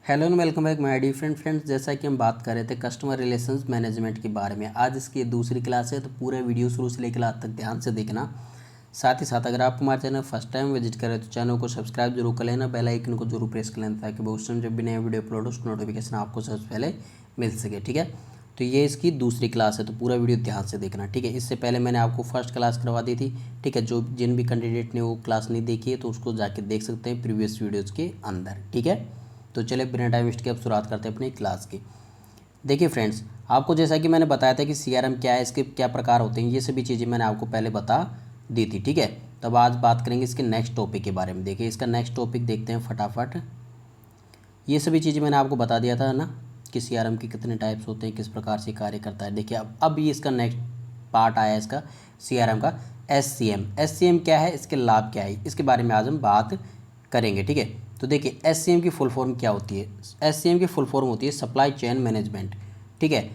Hello and welcome back my dear friends. जैसा कि हम बात कर रहे थे कस्टमर रिलेशंस मैनेजमेंट के बारे में, आज इसकी दूसरी क्लास है, तो पूरा वीडियो शुरू से लेकर लास्ट तक ध्यान से देखना। साथ ही साथ अगर आप हमारे चैनल फर्स्ट टाइम विजिट करें तो चैनल को सब्सक्राइब जरूर कर लेना, बेल आइकन को जरूर प्रेस कर लेना, ताकि वो उस टाइम जब भी नया वीडियो अपलोड हो उसको नोटिफिकेशन आपको सबसे पहले मिल सके। ठीक है, तो ये इसकी दूसरी क्लास है, तो पूरा वीडियो ध्यान से देखना। ठीक है, इससे पहले मैंने आपको फर्स्ट क्लास करवा दी थी। ठीक है, जो जिन भी कैंडिडेट ने वो क्लास नहीं देखी है तो उसको जाके देख सकते हैं प्रीवियस वीडियोज़ के अंदर। ठीक है, तो चलिए बिना टाइम वेस्ट के अब शुरुआत करते हैं अपनी क्लास की। देखिए फ्रेंड्स, आपको जैसा कि मैंने बताया था कि सीआरएम क्या है, इसके क्या प्रकार होते हैं, ये सभी चीज़ें मैंने आपको पहले बता दी थी। ठीक है, तब आज बात करेंगे इसके नेक्स्ट टॉपिक के बारे में। देखिए इसका नेक्स्ट टॉपिक देखते हैं फटाफट। ये सभी चीज़ें मैंने आपको बता दिया था ना कि सीआरएम के कितने टाइप्स होते हैं, किस प्रकार से कार्य करता है। देखिए अब ये इसका नेक्स्ट पार्ट आया है इसका सीआरएम का, एससीएम। एससीएम क्या है, इसके लाभ क्या है, इसके बारे में आज हम बात करेंगे। ठीक है, तो देखिए एससीएम की फुल फॉर्म क्या होती है। एससीएम की फुल फॉर्म होती है सप्लाई चेन मैनेजमेंट। ठीक है,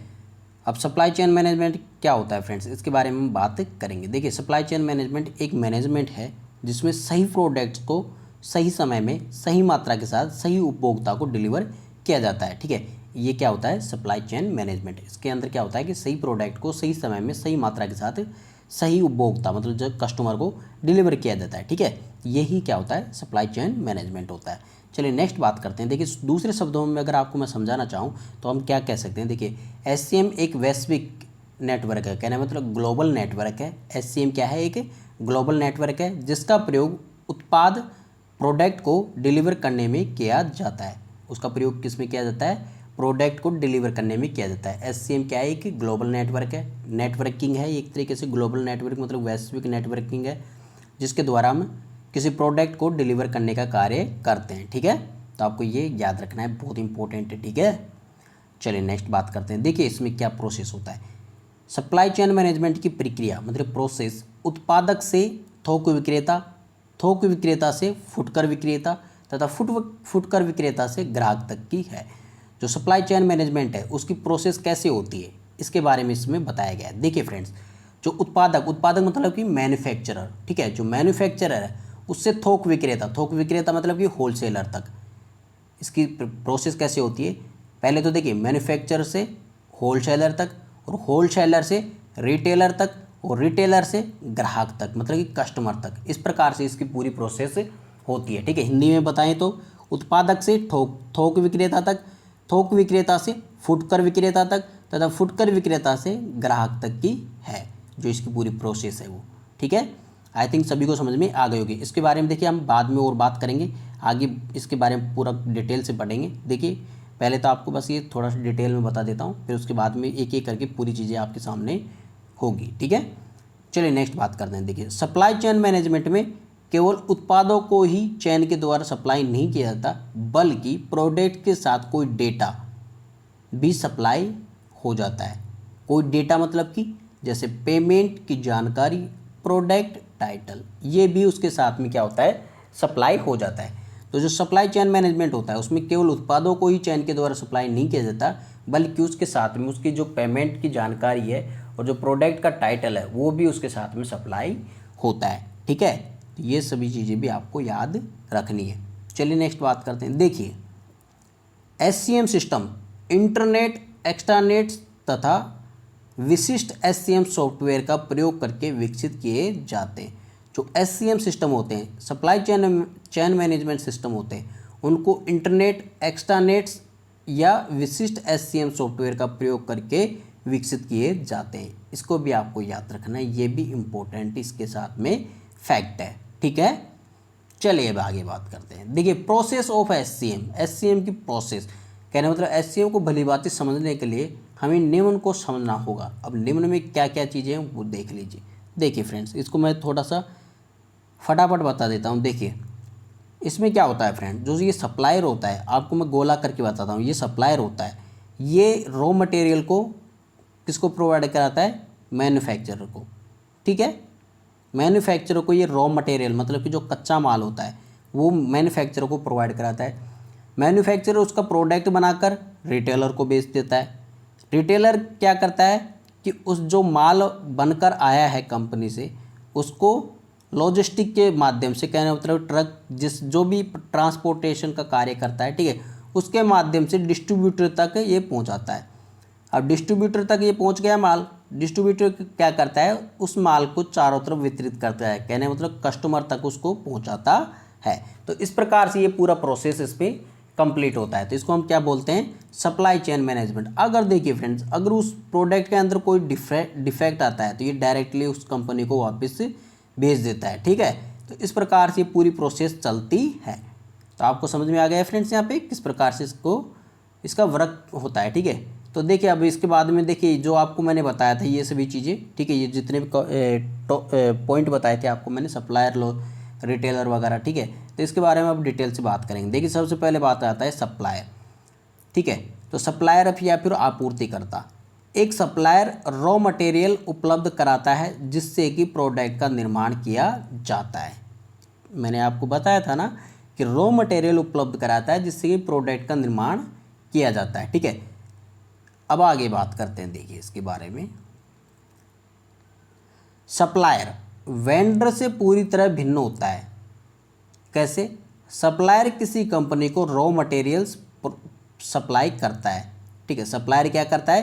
अब सप्लाई चेन मैनेजमेंट क्या होता है फ्रेंड्स, इसके बारे में हम बात करेंगे। देखिए सप्लाई चेन मैनेजमेंट एक मैनेजमेंट है जिसमें सही प्रोडक्ट्स को सही समय में सही मात्रा के साथ सही उपभोक्ता को डिलीवर किया जाता है। ठीक है, ये क्या होता है सप्लाई चेन मैनेजमेंट। इसके अंदर क्या होता है कि सही प्रोडक्ट को सही समय में सही मात्रा के साथ सही उपभोक्ता मतलब जो कस्टमर को डिलीवर किया जाता है। ठीक है, यही क्या होता है सप्लाई चेन मैनेजमेंट होता है। चलिए नेक्स्ट बात करते हैं। देखिए दूसरे शब्दों में अगर आपको मैं समझाना चाहूँ तो हम क्या कह सकते हैं। देखिए एससीएम एक वैश्विक नेटवर्क है, कहने मतलब ग्लोबल नेटवर्क है। एससीएम क्या है, एक ग्लोबल नेटवर्क है जिसका प्रयोग उत्पाद प्रोडक्ट को डिलीवर करने में किया जाता है। उसका प्रयोग किस में किया जाता है, प्रोडक्ट को डिलीवर करने में किया जाता है। एससीएम क्या है, एक ग्लोबल नेटवर्क है, नेटवर्किंग है एक तरीके से। ग्लोबल नेटवर्क मतलब वैश्विक नेटवर्किंग है जिसके द्वारा हम किसी प्रोडक्ट को डिलीवर करने का कार्य करते हैं। ठीक है, तो आपको ये याद रखना है, बहुत इंपॉर्टेंट है। ठीक है, चलिए नेक्स्ट बात करते हैं। देखिए इसमें क्या प्रोसेस होता है। सप्लाई चेन मैनेजमेंट की प्रक्रिया मतलब प्रोसेस उत्पादक से थोक विक्रेता, थोक विक्रेता से फुटकर विक्रेता तथा फुटकर विक्रेता से ग्राहक तक की है। जो सप्लाई चेन मैनेजमेंट है उसकी प्रोसेस कैसे होती है इसके बारे में इसमें बताया गया है। देखिए फ्रेंड्स, जो उत्पादक मतलब कि मैन्युफैक्चरर, ठीक है, जो मैन्युफैक्चरर है उससे थोक विक्रेता मतलब कि होलसेलर तक इसकी प्रोसेस कैसे होती है। पहले तो देखिए मैन्युफैक्चरर से होलसेलर तक, और होलसेलर से रिटेलर तक, और रिटेलर से ग्राहक तक मतलब कि कस्टमर तक। इस प्रकार से इसकी पूरी प्रोसेस होती है। ठीक है, हिंदी में बताएं तो उत्पादक से थोक विक्रेता तक, थोक विक्रेता से फुटकर विक्रेता तक तथा फुटकर विक्रेता से ग्राहक तक की है जो इसकी पूरी प्रोसेस है वो। ठीक है, आई थिंक सभी को समझ में आ गई होगी। इसके बारे में देखिए हम बाद में और बात करेंगे, आगे इसके बारे में पूरा डिटेल से पढ़ेंगे। देखिए पहले तो आपको बस ये थोड़ा सा डिटेल में बता देता हूँ, फिर उसके बाद में एक एक करके पूरी चीज़ें आपके सामने होगी। ठीक है, चलिए नेक्स्ट बात करते हैं। देखिए सप्लाई चेन मैनेजमेंट में केवल उत्पादों को ही चेन के द्वारा सप्लाई नहीं किया जाता, बल्कि प्रोडक्ट के साथ कोई डेटा भी सप्लाई हो जाता है। कोई डेटा मतलब कि जैसे पेमेंट की जानकारी, प्रोडक्ट टाइटल, ये भी उसके साथ में क्या होता है सप्लाई हो जाता है। तो जो सप्लाई चेन मैनेजमेंट होता है उसमें केवल उत्पादों को ही चेन के द्वारा सप्लाई नहीं किया जाता, बल्कि उसके साथ में उसकी जो पेमेंट की जानकारी है और जो प्रोडक्ट का टाइटल है वो भी उसके साथ में सप्लाई होता है। ठीक है, तो ये सभी चीज़ें भी आपको याद रखनी है। चलिए नेक्स्ट बात करते हैं। देखिए एससीएम सिस्टम इंटरनेट, एक्सट्रानेट्स तथा विशिष्ट एससीएम सॉफ्टवेयर का प्रयोग करके विकसित किए जाते हैं। जो एससीएम सिस्टम होते हैं, सप्लाई चेन मैनेजमेंट सिस्टम होते हैं, उनको इंटरनेट, एक्सट्रानेट्स या विशिष्ट एससीएम सॉफ्टवेयर का प्रयोग करके विकसित किए जाते हैं। इसको भी आपको याद रखना है, ये भी इम्पोर्टेंट इसके साथ में फैक्ट है। ठीक है, चलिए अब आगे बात करते हैं। देखिए प्रोसेस ऑफ एससीएम, एससीएम की प्रोसेस कहने मतलब एससीएम को भलीभांति समझने के लिए हमें निम्न को समझना होगा। अब निम्न में क्या क्या चीज़ें हैं वो देख लीजिए। देखिए फ्रेंड्स, इसको मैं थोड़ा सा फटाफट बता देता हूँ। देखिए इसमें क्या होता है फ्रेंड, जो ये सप्लायर होता है, आपको मैं गोला करके बताता हूँ। ये सप्लायर होता है, ये रॉ मटेरियल को किसको प्रोवाइड कराता है, मैन्युफैक्चरर को। ठीक है, मैन्युफैक्चरर को ये रॉ मटेरियल मतलब कि जो कच्चा माल होता है वो मैन्युफैक्चरर को प्रोवाइड कराता है। मैन्युफैक्चरर उसका प्रोडक्ट बनाकर रिटेलर को बेच देता है। रिटेलर क्या करता है कि उस जो माल बनकर आया है कंपनी से उसको लॉजिस्टिक के माध्यम से, कहने मतलब ट्रक जिस जो भी ट्रांसपोर्टेशन का कार्य करता है, ठीक है, उसके माध्यम से डिस्ट्रीब्यूटर तक ये पहुंचाता है। अब डिस्ट्रीब्यूटर तक ये पहुंच गया माल, डिस्ट्रीब्यूटर क्या करता है, उस माल को चारों तरफ वितरित करता है, कहने मतलब कस्टमर तक उसको पहुंचाता है। तो इस प्रकार से ये पूरा प्रोसेस इस पर कंप्लीट होता है। तो इसको हम क्या बोलते हैं, सप्लाई चेन मैनेजमेंट। अगर देखिए फ्रेंड्स, अगर उस प्रोडक्ट के अंदर कोई डिफेक्ट आता है तो ये डायरेक्टली उस कंपनी को वापस भेज देता है, ठीक है। तो इस प्रकार से पूरी प्रोसेस चलती है। तो आपको समझ में आ गया फ्रेंड्स यहाँ पे किस प्रकार से इसका वर्क होता है, ठीक है। तो देखिए अब इसके बाद में देखिए जो आपको मैंने बताया था ये सभी चीज़ें, ठीक है, ये जितने भी पॉइंट बताए थे आपको मैंने, सप्लायर लो, रिटेलर वगैरह, ठीक है। तो इसके बारे में अब डिटेल से बात करेंगे। देखिए सबसे पहले बात आता है सप्लायर, ठीक है। तो सप्लायर या फिर आपूर्तिकर्ता, एक सप्लायर रॉ मटेरियल उपलब्ध कराता है जिससे कि प्रोडक्ट का निर्माण किया जाता है। मैंने आपको बताया था ना कि रॉ मटेरियल उपलब्ध कराता है जिससे कि प्रोडक्ट का निर्माण किया जाता है, ठीक है। अब आगे बात करते हैं, देखिए इसके बारे में। सप्लायर वेंडर से पूरी तरह भिन्न होता है। कैसे? सप्लायर किसी कंपनी को रॉ मटेरियल्स सप्लाई करता है, ठीक है। सप्लायर क्या करता है,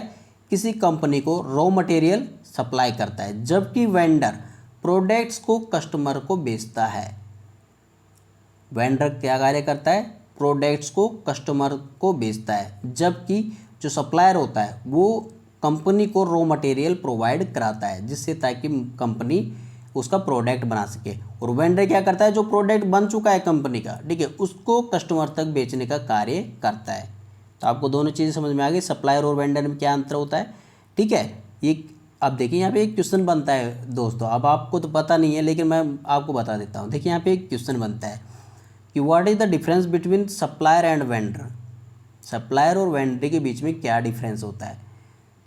किसी कंपनी को रॉ मटेरियल सप्लाई करता है, जबकि वेंडर प्रोडक्ट्स को कस्टमर को बेचता है। वेंडर क्या कार्य करता है, प्रोडक्ट्स को कस्टमर को बेचता है, जबकि जो सप्लायर होता है वो कंपनी को रॉ मटेरियल प्रोवाइड कराता है जिससे ताकि कंपनी उसका प्रोडक्ट बना सके। और वेंडर क्या करता है, जो प्रोडक्ट बन चुका है कंपनी का, ठीक है, उसको कस्टमर तक बेचने का कार्य करता है। तो आपको दोनों चीज़ें समझ में आ गई, सप्लायर और वेंडर में क्या अंतर होता है, ठीक है। ये अब देखिए यहाँ पे एक क्वेश्चन बनता है दोस्तों, अब आपको तो पता नहीं है लेकिन मैं आपको बता देता हूँ। देखिए यहाँ पे एक क्वेश्चन बनता है कि what is the difference between supplier and vendor. Supplier और वेंडर के बीच में क्या डिफरेंस होता है।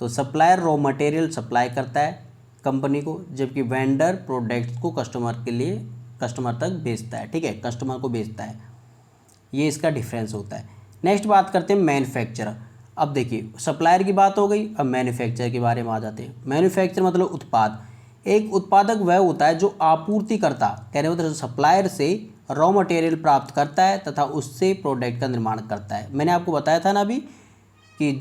तो सप्लायर रॉ मटेरियल सप्लाई करता है कंपनी को, जबकि वेंडर प्रोडक्ट्स को कस्टमर तक बेचता है, ठीक है, कस्टमर को बेचता है। ये इसका डिफरेंस होता है। नेक्स्ट बात करते हैं मैन्युफैक्चरर। अब देखिए सप्लायर की बात हो गई, अब मैन्युफैक्चरर के बारे में आ जाते हैं। मैन्युफैक्चरर मतलब उत्पाद। एक उत्पादक वह होता है जो आपूर्तिकर्ता, कहने मतलब सप्लायर से रॉ मटेरियल प्राप्त करता है तथा उससे प्रोडक्ट का निर्माण करता है। मैंने आपको बताया था ना अभी कि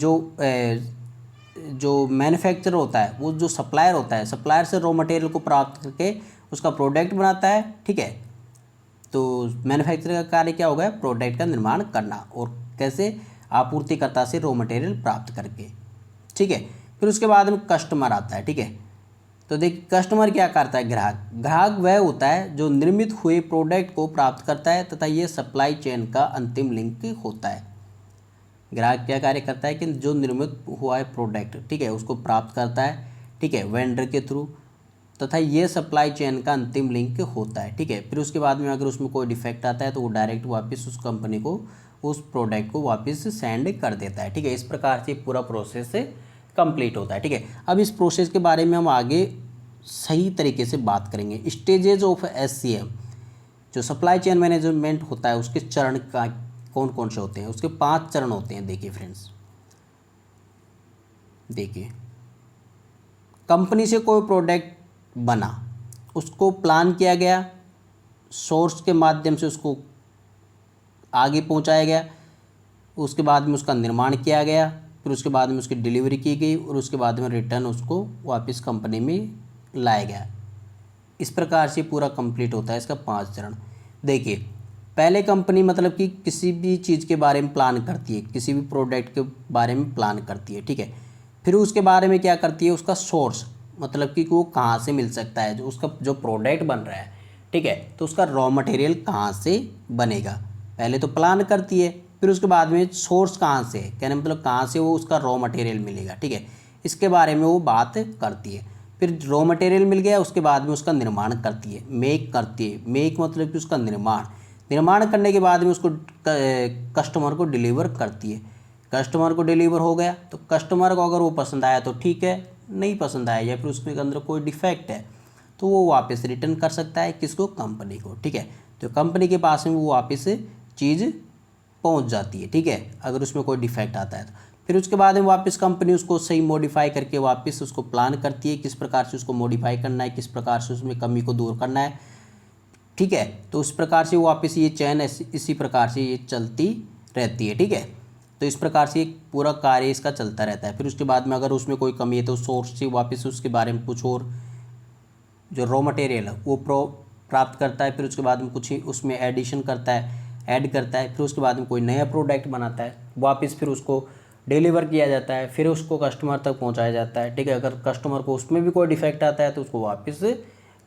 जो मैन्युफैक्चरर होता है वो जो सप्लायर होता है, सप्लायर से रॉ मटेरियल को प्राप्त करके उसका प्रोडक्ट बनाता है, ठीक है। तो मैन्युफैक्चरर का कार्य क्या होगा, प्रोडक्ट का निर्माण करना, और कैसे, आपूर्तिकर्ता से रॉ मटेरियल प्राप्त करके, ठीक है। फिर उसके बाद में कस्टमर आता है, ठीक है। तो देखिए कस्टमर क्या करता है, ग्राहक वह होता है जो निर्मित हुए प्रोडक्ट को प्राप्त करता है तथा ये सप्लाई चेन का अंतिम लिंक होता है। ग्राहक क्या कार्य करता है कि जो निर्मित हुआ है प्रोडक्ट, ठीक है, उसको प्राप्त करता है, ठीक है, वेंडर के थ्रू, तथा ये सप्लाई चेन का अंतिम लिंक होता है, ठीक है। फिर उसके बाद में अगर उसमें कोई डिफेक्ट आता है तो वो डायरेक्ट वापस उस कंपनी को उस प्रोडक्ट को वापस सेंड कर देता है, ठीक है। इस प्रकार से पूरा प्रोसेस कंप्लीट होता है, ठीक है। अब इस प्रोसेस के बारे में हम आगे सही तरीके से बात करेंगे। स्टेजेज ऑफ SCM, जो सप्लाई चेन मैनेजमेंट होता है उसके चरण का कौन कौन से होते हैं, उसके 5 चरण होते हैं। देखिए फ्रेंड्स, देखिए कंपनी से कोई प्रोडक्ट बना, उसको प्लान किया गया, सोर्स के माध्यम से उसको आगे पहुंचाया गया, उसके बाद में उसका निर्माण किया गया, फिर उसके बाद में उसकी डिलीवरी की गई और उसके बाद में रिटर्न उसको वापस कंपनी में लाया गया। इस प्रकार से पूरा कंप्लीट होता है इसका 5 चरण। देखिए पहले कंपनी मतलब कि किसी भी चीज़ के बारे में प्लान करती है, किसी भी प्रोडक्ट के बारे में प्लान करती है, ठीक है। फिर उसके बारे में क्या करती है, उसका सोर्स मतलब कि वो कहाँ से मिल सकता है, जो उसका जो प्रोडक्ट बन रहा है, ठीक है, तो उसका रॉ मटेरियल कहाँ से बनेगा, पहले तो प्लान करती है। फिर उसके बाद में सोर्स कहाँ से है, कहने मतलब कहाँ से वो उसका रॉ मटेरियल मिलेगा, ठीक है, इसके बारे में वो बात करती है। फिर रॉ मटेरियल मिल गया, उसके बाद में उसका निर्माण करती है, मेक करती है। मेक मतलब कि उसका निर्माण करने के बाद में उसको कस्टमर को डिलीवर करती है। कस्टमर को डिलीवर हो गया तो कस्टमर को अगर वो पसंद आया तो ठीक है, नहीं पसंद आया या फिर उसके अंदर कोई डिफेक्ट है तो वो वापस रिटर्न कर सकता है, किसको, कंपनी को, ठीक है। तो कंपनी के पास में वो वापस चीज़ पहुंच जाती है, ठीक है, अगर उसमें कोई डिफेक्ट आता है तो। फिर उसके बाद में वापस कंपनी उसको सही मॉडिफाई करके वापस उसको प्लान करती है, किस प्रकार से उसको मॉडिफाई करना है, किस प्रकार से उसमें कमी को दूर करना है, ठीक है। तो उस प्रकार से वापस ये चैन इसी प्रकार से ये चलती रहती है, ठीक है। तो इस प्रकार से एक पूरा कार्य इसका चलता रहता है। फिर उसके बाद में अगर उसमें कोई कमी है तो सोर्स से वापस उसके बारे में कुछ और जो रॉ मटेरियल है वो प्राप्त करता है। फिर उसके बाद में कुछ ही उसमें एडिशन करता है, ऐड करता है। फिर उसके बाद में कोई नया प्रोडक्ट बनाता है, वापस फिर उसको डिलीवर किया जाता है, फिर उसको कस्टमर तक पहुंचाया जाता है, ठीक है। अगर कस्टमर को उसमें भी कोई डिफेक्ट आता है तो उसको वापस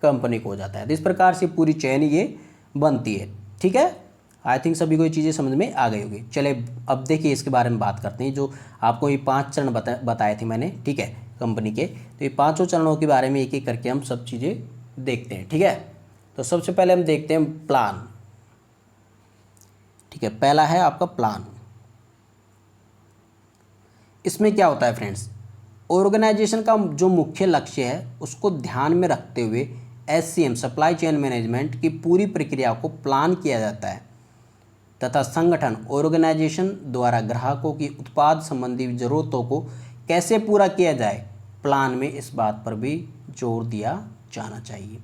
कंपनी को हो जाता है। तो इस प्रकार से पूरी चेन ये बनती है, ठीक है। आई थिंक सभी को ये चीज़ें समझ में आ गई होगी। चले अब देखिए इसके बारे में बात करते हैं। जो आपको ये 5 चरण बताए थे मैंने, ठीक है, कंपनी के। तो ये 5 चरणों के बारे में एक एक करके हम सब चीज़ें देखते हैं, ठीक है। तो सबसे पहले हम देखते हैं प्लान, ठीक है। पहला है आपका प्लान। इसमें क्या होता है फ्रेंड्स, ऑर्गेनाइजेशन का जो मुख्य लक्ष्य है उसको ध्यान में रखते हुए SCM सप्लाई चेन मैनेजमेंट की पूरी प्रक्रिया को प्लान किया जाता है तथा संगठन ऑर्गेनाइजेशन द्वारा ग्राहकों की उत्पाद संबंधी ज़रूरतों को कैसे पूरा किया जाए, प्लान में इस बात पर भी जोर दिया जाना चाहिए।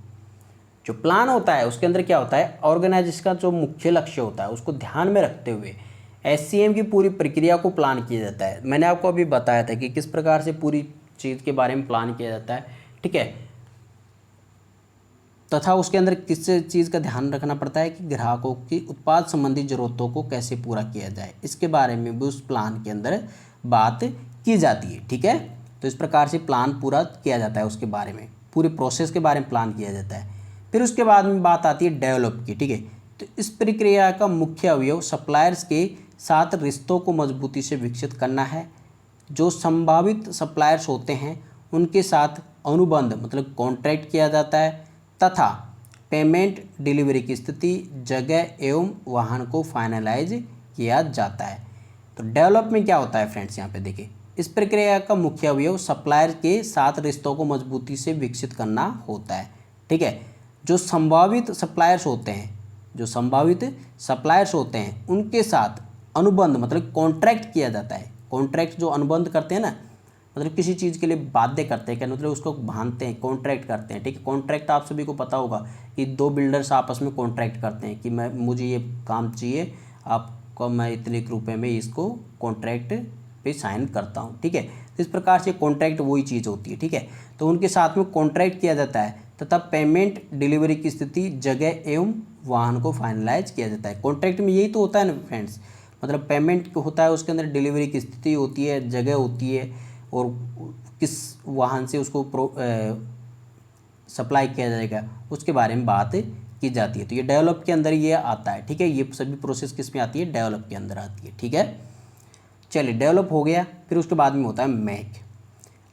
जो प्लान होता है उसके अंदर क्या होता है, ऑर्गेनाइजेशन का जो मुख्य लक्ष्य होता है उसको ध्यान में रखते हुए SCM की पूरी प्रक्रिया को प्लान किया जाता है। मैंने आपको अभी बताया था कि किस प्रकार से पूरी चीज़ के बारे में प्लान किया जाता है, ठीक है। तथा उसके अंदर किस चीज़ का ध्यान रखना पड़ता है कि ग्राहकों की उत्पाद संबंधी ज़रूरतों को कैसे पूरा किया जाए, इसके बारे में भी उस प्लान के अंदर बात की जाती है, ठीक है। तो इस प्रकार से प्लान पूरा किया जाता है, उसके बारे में पूरे प्रोसेस के बारे में प्लान किया जाता है। फिर उसके बाद में बात आती है डेवलप की, ठीक है। तो इस प्रक्रिया का मुख्य अवयव सप्लायर्स के साथ रिश्तों को मजबूती से विकसित करना है। जो संभावित सप्लायर्स होते हैं उनके साथ अनुबंध मतलब कॉन्ट्रैक्ट किया जाता है तथा पेमेंट, डिलीवरी की स्थिति, जगह एवं वाहन को फाइनलाइज किया जाता है। तो डेवलप में क्या होता है फ्रेंड्स, यहाँ पे देखिए, इस प्रक्रिया का मुख्य अवयव सप्लायर के साथ रिश्तों को मजबूती से विकसित करना होता है, ठीक है। जो संभावित सप्लायर्स होते हैं, जो संभावित सप्लायर्स होते हैं उनके साथ अनुबंध मतलब कॉन्ट्रैक्ट किया जाता है। कॉन्ट्रैक्ट जो अनुबंध करते हैं ना, मतलब किसी चीज़ के लिए बाध्य करते हैं, क्या मतलब उसको बांधते हैं, कॉन्ट्रैक्ट करते हैं, ठीक है। कॉन्ट्रैक्ट आप सभी को पता होगा कि 2 बिल्डर्स आपस में कॉन्ट्रैक्ट करते हैं कि मुझे ये काम चाहिए, आपको मैं इतने रुपए में इसको कॉन्ट्रैक्ट पे साइन करता हूँ, ठीक है। तो इस प्रकार से कॉन्ट्रैक्ट वही चीज़ होती है, ठीक है। तो उनके साथ में कॉन्ट्रैक्ट किया जाता है तथा पेमेंट, डिलीवरी की स्थिति, जगह एवं वाहन को फाइनलाइज किया जाता है। कॉन्ट्रैक्ट में यही तो होता है ना फ्रेंड्स, मतलब पेमेंट होता है, उसके अंदर डिलीवरी की स्थिति होती है, जगह होती है और किस वाहन से उसको सप्लाई किया जाएगा उसके बारे में बात की जाती है। तो ये डेवलप के अंदर ये आता है, ठीक है। ये सभी प्रोसेस किस में आती है, डेवलप के अंदर आती है, ठीक है। चलिए डेवलप हो गया। फिर उसके बाद में होता है मेक।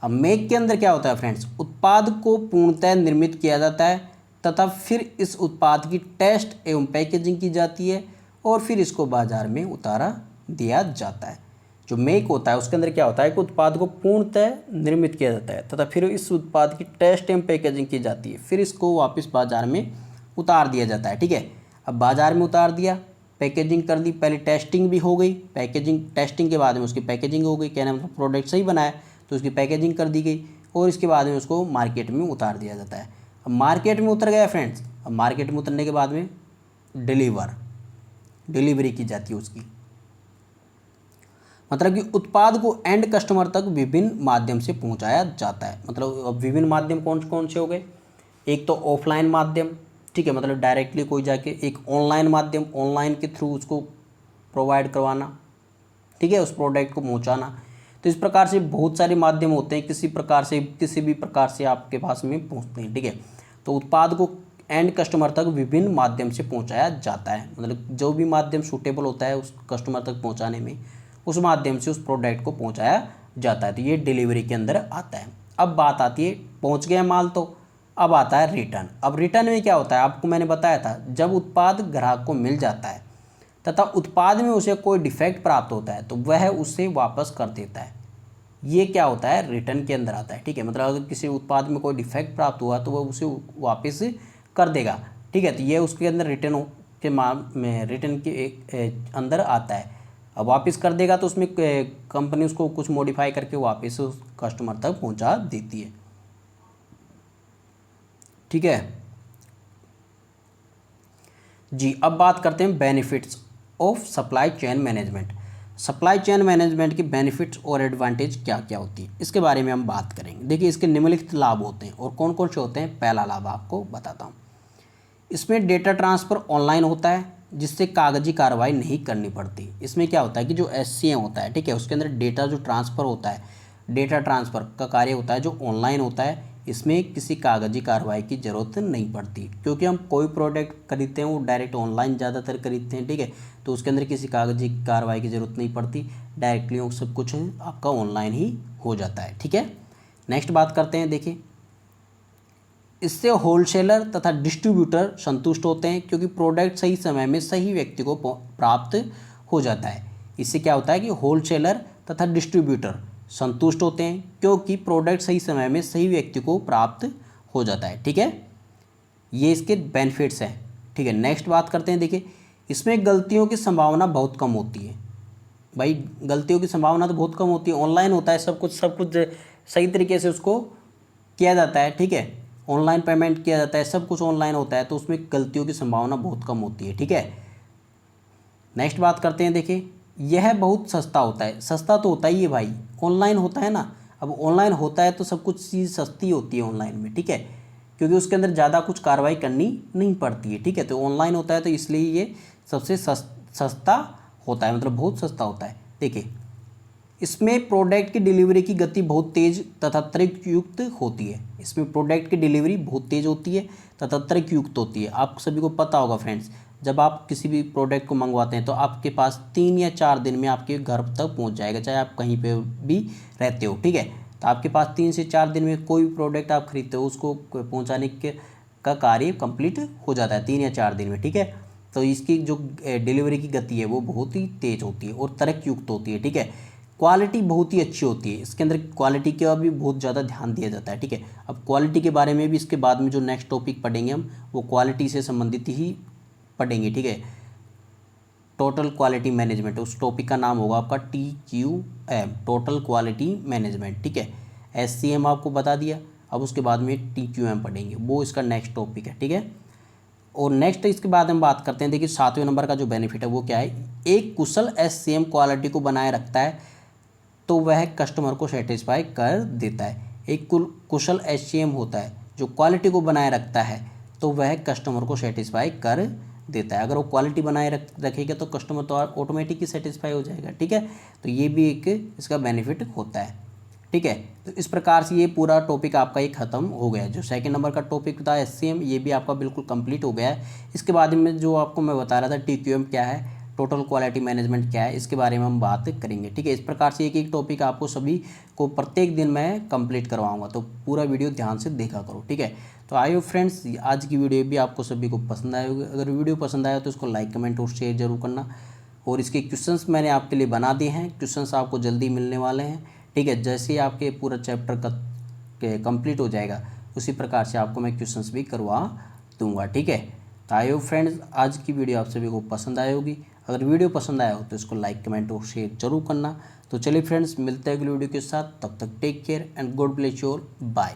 अब मेक के अंदर क्या होता है फ्रेंड्स, उत्पाद को पूर्णतः निर्मित किया जाता है तथा फिर इस उत्पाद की टेस्ट एवं पैकेजिंग की जाती है और फिर इसको बाजार में उतारा दिया जाता है। जो मेक होता है उसके अंदर क्या होता है कि उत्पाद को पूर्णतः निर्मित किया जाता है तथा फिर इस उत्पाद की टेस्ट एवं पैकेजिंग की जाती है, फिर इसको वापस बाजार में उतार दिया जाता है, ठीक है। अब बाजार में उतार दिया, पैकेजिंग कर दी, पहले टेस्टिंग भी हो गई, पैकेजिंग टेस्टिंग के बाद में उसकी पैकेजिंग हो गई, कहना मतलब प्रोडक्ट सही बनाया तो उसकी पैकेजिंग कर दी गई और इसके बाद में उसको मार्केट में उतार दिया जाता है। अब मार्केट में उतर गया फ्रेंड्स, अब मार्केट में उतरने के बाद में डिलीवरी की जाती है उसकी, मतलब कि उत्पाद को एंड कस्टमर तक विभिन्न माध्यम से पहुंचाया जाता है। मतलब अब विभिन्न माध्यम कौन कौन से हो गए, एक तो ऑफलाइन माध्यम, ठीक है, मतलब डायरेक्टली कोई जाके, एक ऑनलाइन माध्यम, ऑनलाइन के थ्रू उसको प्रोवाइड करवाना, ठीक है, उस प्रोडक्ट को पहुंचाना। तो इस प्रकार से बहुत सारे माध्यम होते हैं, किसी भी प्रकार से आपके पास में पहुंचते हैं, ठीक है। तो उत्पाद को एंड कस्टमर तक विभिन्न माध्यम से पहुंचाया जाता है, मतलब जो भी माध्यम सूटेबल होता है उस कस्टमर तक पहुंचाने में, उस माध्यम से उस प्रोडक्ट को पहुंचाया जाता है। तो ये डिलीवरी के अंदर आता है। अब बात आती है, पहुंच गया माल तो अब आता है रिटर्न। अब रिटर्न में क्या होता है, आपको मैंने बताया था, जब उत्पाद ग्राहक को मिल जाता है तथा उत्पाद में उसे कोई डिफेक्ट प्राप्त होता है तो वह उसे वापस कर देता है। ये क्या होता है, रिटर्न के अंदर आता है, ठीक है। मतलब अगर किसी उत्पाद में कोई डिफेक्ट प्राप्त हुआ तो वह उसे वापस कर देगा, ठीक है। तो ये उसके अंदर रिटर्न के में रिटर्न के अंदर आता है। अब वापस कर देगा तो उसमें कंपनी उसको कुछ मॉडिफाई करके वापस उस कस्टमर तक पहुंचा देती है, ठीक है जी। अब बात करते हैं benefits of supply chain management. Supply chain management key benefits और एडवांटेज क्या क्या होती है, इसके बारे में हम बात करेंगे। देखिए, इसके निम्नलिखित लाभ होते हैं और कौन कौन से होते हैं। पहला लाभ आपको बताता हूँ, इसमें डेटा ट्रांसफ़र ऑनलाइन होता है, जिससे कागजी कार्रवाई नहीं करनी पड़ती। इसमें क्या होता है कि जो SCM होता है, ठीक है, उसके अंदर डेटा जो ट्रांसफ़र होता है, डेटा ट्रांसफ़र का कार्य होता है जो ऑनलाइन होता है। इसमें किसी कागजी कार्रवाई की ज़रूरत नहीं पड़ती, क्योंकि हम कोई प्रोडक्ट खरीदते हैं वो डायरेक्ट ऑनलाइन ज़्यादातर खरीदते हैं, ठीक है। तो उसके अंदर किसी कागजी कार्रवाई की ज़रूरत नहीं पड़ती, डायरेक्टली वो सब कुछ आपका ऑनलाइन ही हो जाता है, ठीक है। नेक्स्ट बात करते हैं। देखिए, इससे होलसेलर तथा डिस्ट्रीब्यूटर संतुष्ट होते हैं, क्योंकि प्रोडक्ट सही समय में सही व्यक्ति को प्राप्त हो जाता है। इससे क्या होता है कि होलसेलर तथा डिस्ट्रीब्यूटर संतुष्ट होते हैं, क्योंकि प्रोडक्ट सही समय में सही व्यक्ति को प्राप्त हो जाता है, ठीक है। ये इसके बेनिफिट्स हैं, ठीक है। नेक्स्ट बात करते हैं। देखिए, इसमें गलतियों की संभावना बहुत कम होती है। भाई, गलतियों की संभावना तो बहुत कम होती है, ऑनलाइन होता है सब कुछ सही तरीके से उसको किया जाता है, ठीक है। ऑनलाइन पेमेंट किया जाता है, सब कुछ ऑनलाइन होता है, तो उसमें गलतियों की संभावना बहुत कम होती है, ठीक है। नेक्स्ट बात करते हैं। देखिए, यह बहुत सस्ता होता है। सस्ता तो होता ही है भाई, ऑनलाइन होता है ना। अब ऑनलाइन होता है तो सब कुछ चीज़ सस्ती होती है ऑनलाइन में, ठीक है, क्योंकि उसके अंदर ज़्यादा कुछ कार्रवाई करनी नहीं पड़ती है, ठीक है। तो ऑनलाइन होता है तो इसलिए ये सबसे सस्ता होता है, मतलब बहुत सस्ता होता है। देखिए, इसमें प्रोडक्ट की डिलीवरी की गति बहुत तेज़ तथा तर्कयुक्त होती है। इसमें प्रोडक्ट की डिलीवरी बहुत तेज़ होती है तथा तर्कयुक्त होती है। आप सभी को पता होगा फ्रेंड्स, जब आप किसी भी प्रोडक्ट को मंगवाते हैं तो आपके पास 3 या 4 दिन में आपके घर तक पहुंच जाएगा, चाहे आप कहीं पे भी रहते हो, ठीक है। तो आपके पास 3 से 4 दिन में कोई भी प्रोडक्ट आप खरीदते हो उसको पहुँचाने का कार्य कंप्लीट हो जाता है 3 या 4 दिन में, ठीक है। तो इसकी जो डिलीवरी की गति है वो बहुत ही तेज़ होती है और तर्कयुक्त होती है, ठीक है। क्वालिटी बहुत ही अच्छी होती है, इसके अंदर क्वालिटी का भी बहुत ज़्यादा ध्यान दिया जाता है, ठीक है। अब क्वालिटी के बारे में भी इसके बाद में जो नेक्स्ट टॉपिक पढ़ेंगे हम, वो क्वालिटी से संबंधित ही पढ़ेंगे, ठीक है। टोटल क्वालिटी मैनेजमेंट, उस टॉपिक का नाम होगा आपका TQM, टोटल क्वालिटी मैनेजमेंट, ठीक है। SCM आपको बता दिया, अब उसके बाद में TQM पढ़ेंगे, वो इसका नेक्स्ट टॉपिक है, ठीक है। और नेक्स्ट इसके बाद हम बात करते हैं। देखिए, 7वें नंबर का जो बेनिफिट है वो क्या है, एक कुशल SCM क्वालिटी को बनाए रखता है, तो वह कस्टमर को सेटिस्फाई कर देता है। एक कुशल SCM होता है जो क्वालिटी को बनाए रखता है, तो वह कस्टमर को सेटिस्फाई कर देता है। अगर वो क्वालिटी बनाए रखेगा तो कस्टमर तो ऑटोमेटिक ही सेटिस्फाई हो जाएगा, ठीक है। तो ये भी एक इसका बेनिफिट होता है, ठीक है। तो इस प्रकार से ये पूरा टॉपिक आपका ये खत्म हो गया। जो सेकंड नंबर का टॉपिक था SCM, ये भी आपका बिल्कुल कंप्लीट हो गया है। इसके बाद में जो आपको मैं बता रहा था TQM क्या है, टोटल क्वालिटी मैनेजमेंट क्या है, इसके बारे में हम बात करेंगे, ठीक है। इस प्रकार से एक एक टॉपिक आपको सभी को प्रत्येक दिन मैं कंप्लीट करवाऊंगा, तो पूरा वीडियो ध्यान से देखा करो, ठीक है। तो आई होप फ्रेंड्स आज की वीडियो भी आपको सभी को पसंद आएगी। अगर वीडियो पसंद आया तो इसको लाइक कमेंट और शेयर जरूर करना। और इसके क्वेश्चंस मैंने आपके लिए बना दिए हैं, क्वेश्चंस आपको जल्दी मिलने वाले हैं, ठीक है। जैसे ही आपके पूरा चैप्टर का कंप्लीट हो जाएगा उसी प्रकार से आपको मैं क्वेश्चंस भी करवा दूंगा, ठीक है। तो आई होप फ्रेंड्स आज की वीडियो आप सभी को पसंद आई होगी। अगर वीडियो पसंद आया हो तो इसको लाइक कमेंट और शेयर जरूर करना। तो चलिए फ्रेंड्स, मिलते हैं अगली वीडियो के साथ, तब तक take care and God bless you all, bye.